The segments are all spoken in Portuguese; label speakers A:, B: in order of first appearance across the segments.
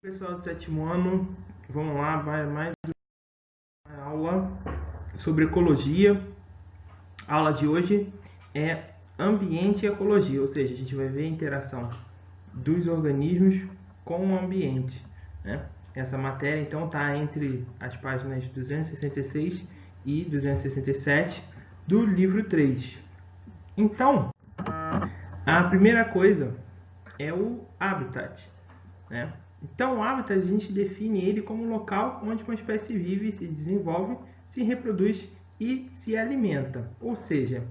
A: Pessoal do sétimo ano, vamos lá, vai mais uma aula sobre ecologia. A aula de hoje é ambiente e ecologia, ou seja, a gente vai ver a interação dos organismos com o ambiente, né? Essa matéria então está entre as páginas 266 e 267 do livro 3. Então, a primeira coisa é o habitat, né? Então, o habitat a gente define ele como um local onde uma espécie vive, se desenvolve, se reproduz e se alimenta. Ou seja,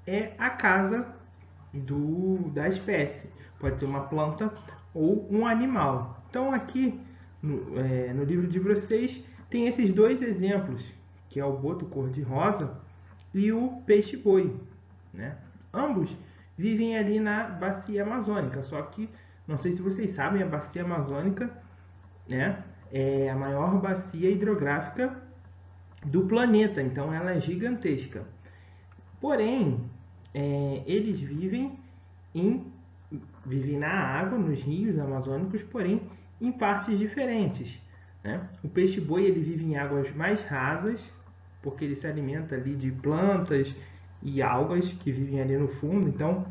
A: é a casa da espécie. Pode ser uma planta ou um animal. Então, aqui no livro de vocês tem esses dois exemplos, que é o boto cor-de-rosa e o peixe-boi, né? Ambos vivem ali na bacia amazônica, só que não sei se vocês sabem, a bacia amazônica, né, é a maior bacia hidrográfica do planeta, então ela é gigantesca. Porém, eles vivem na água, nos rios amazônicos, porém em partes diferentes, né? O peixe-boi ele vive em águas mais rasas, porque ele se alimenta ali de plantas e algas que vivem ali no fundo, então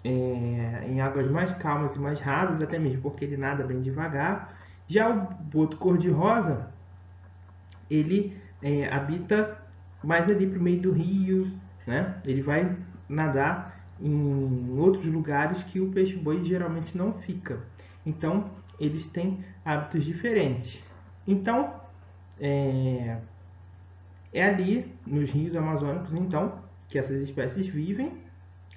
A: em águas mais calmas e mais rasas, até mesmo porque ele nada bem devagar. Já o boto cor-de-rosa, ele habita mais ali para o meio do rio, né? Ele vai nadar em outros lugares que o peixe-boi geralmente não fica. Então, eles têm hábitos diferentes. Então, é ali nos rios amazônicos, então, que essas espécies vivem,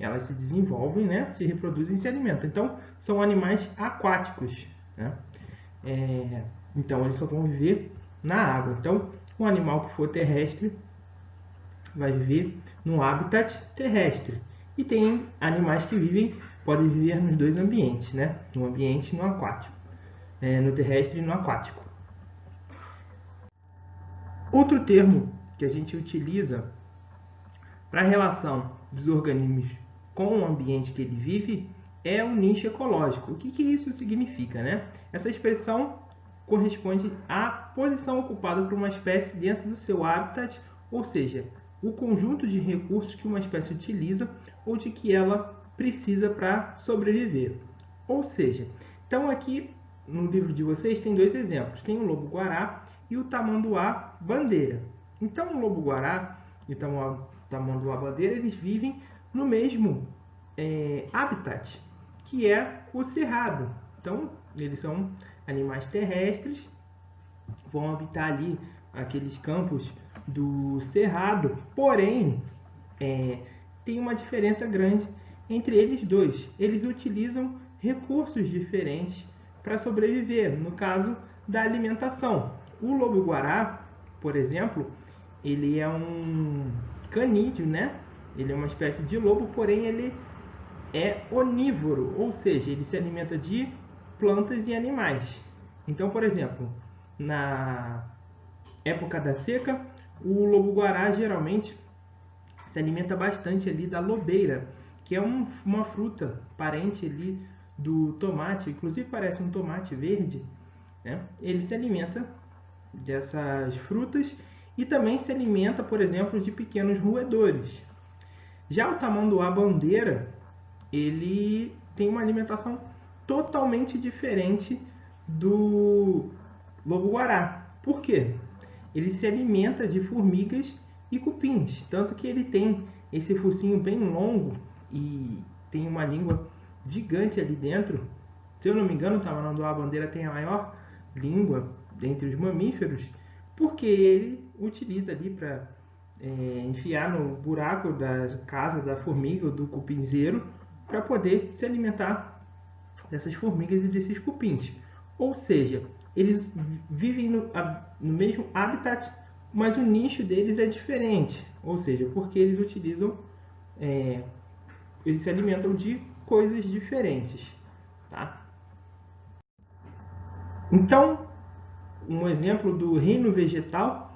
A: elas se desenvolvem, né? Se reproduzem e se alimentam. Então, são animais aquáticos, né? Então, eles só vão viver na água. Então, um animal que for terrestre vai viver no habitat terrestre. E tem animais que podem viver nos dois ambientes, né? No ambiente e no aquático, no terrestre e no aquático. Outro termo que a gente utiliza para a relação dos organismos com o ambiente que ele vive é o nicho ecológico. O que isso significa, né? Essa expressão corresponde à posição ocupada por uma espécie dentro do seu habitat, ou seja, o conjunto de recursos que uma espécie utiliza ou de que ela precisa para sobreviver. Ou seja, então aqui no livro de vocês tem dois exemplos. Tem o lobo-guará e o tamanduá-bandeira. Então o lobo-guará e o tamanduá-bandeira eles vivem no mesmo habitat, que é o cerrado. Então eles são animais terrestres, vão habitar ali aqueles campos do cerrado, porém tem uma diferença grande entre eles dois. Eles utilizam recursos diferentes para sobreviver, no caso da alimentação. O lobo-guará, por exemplo, ele é um canídeo, né? Ele é uma espécie de lobo, porém ele é onívoro, ou seja, ele se alimenta de plantas e animais. Então, por exemplo, na época da seca, o lobo-guará geralmente se alimenta bastante ali da lobeira, que é uma fruta parente ali do tomate, inclusive parece um tomate verde, né? Ele se alimenta dessas frutas e também se alimenta, por exemplo, de pequenos roedores. Já o tamanduá-bandeira, ele tem uma alimentação totalmente diferente do lobo-guará. Por quê? Ele se alimenta de formigas e cupins, tanto que ele tem esse focinho bem longo e tem uma língua gigante ali dentro. Se eu não me engano, o tamanduá-bandeira tem a maior língua dentre os mamíferos, porque ele utiliza ali para enfiar no buraco da casa da formiga ou do cupinzeiro para poder se alimentar dessas formigas e desses cupins. Ou seja, eles vivem no mesmo habitat, mas o nicho deles é diferente. Ou seja, porque eles utilizam, eles se alimentam de coisas diferentes, tá? Então, um exemplo do reino vegetal,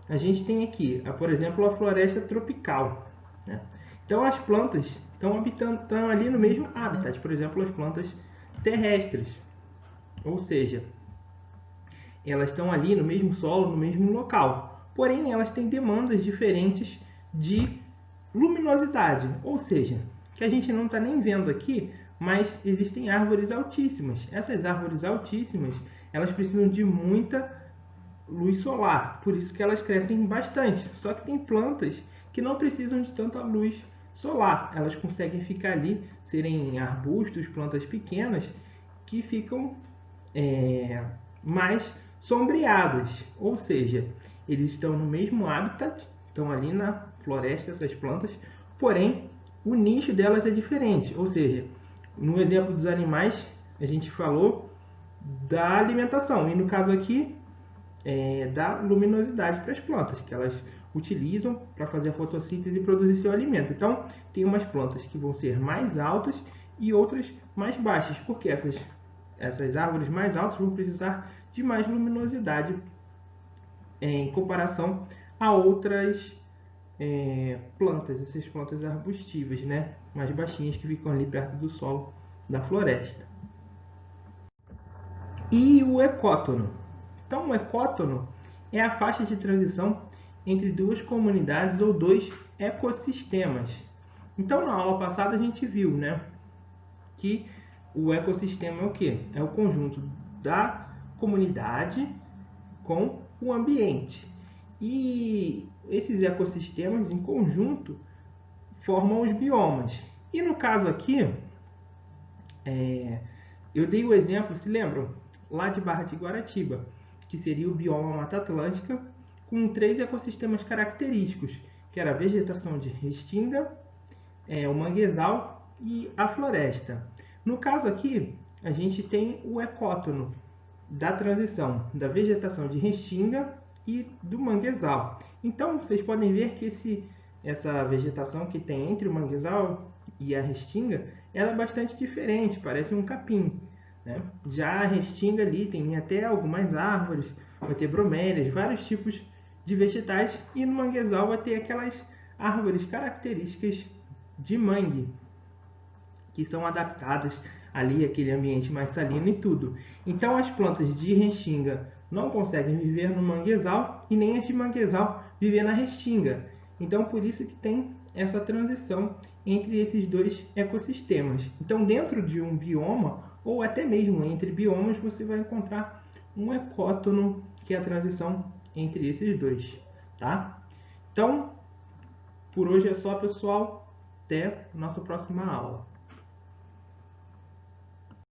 A: a gente tem aqui, por exemplo, a floresta tropical, né? Então, as plantas estão ali no mesmo habitat, por exemplo, as plantas terrestres. Ou seja, elas estão ali no mesmo solo, no mesmo local. Porém, elas têm demandas diferentes de luminosidade, ou seja, que a gente não está nem vendo aqui, mas existem árvores altíssimas. Essas árvores altíssimas, elas precisam de muita luz solar, por isso que elas crescem bastante. Só que tem plantas que não precisam de tanta luz solar, elas conseguem ficar ali, serem arbustos, plantas pequenas, que ficam mais sombreadas, ou seja, eles estão no mesmo habitat, estão ali na floresta, essas plantas, porém o nicho delas é diferente, ou seja, no exemplo dos animais, a gente falou da alimentação, e no caso aqui, da luminosidade para as plantas, que elas utilizam para fazer a fotossíntese e produzir seu alimento. Então, tem umas plantas que vão ser mais altas e outras mais baixas, porque essas árvores mais altas vão precisar de mais luminosidade em comparação a outras plantas, essas plantas arbustivas, né, mais baixinhas que ficam ali perto do solo da floresta. E o ecótono. Então, o ecótono é a faixa de transição entre duas comunidades ou dois ecossistemas. Então, na aula passada a gente viu, né, que o ecossistema é o quê? É o conjunto da comunidade com o ambiente. E esses ecossistemas em conjunto formam os biomas. E no caso aqui, eu dei o exemplo, se lembram? Lá de Barra de Guaratiba, que seria o bioma Mata Atlântica, com 3 ecossistemas característicos, que era a vegetação de restinga, o manguezal e a floresta. No caso aqui, a gente tem o ecótono da transição da vegetação de restinga e do manguezal. Então, vocês podem ver que essa vegetação que tem entre o manguezal e a restinga, ela é bastante diferente, parece um capim, né? Já a restinga ali tem até algumas árvores, vai ter bromélias, vários tipos de vegetais, e no manguezal vai ter aquelas árvores características de mangue, que são adaptadas ali àquele ambiente mais salino e tudo. Então as plantas de restinga não conseguem viver no manguezal e nem as de manguezal viver na restinga. Então por isso que tem essa transição entre esses dois ecossistemas. Então dentro de um bioma, ou até mesmo entre biomas, você vai encontrar um ecótono, que é a transição entre esses dois, tá? Então, por hoje é só, pessoal. Até a nossa próxima aula.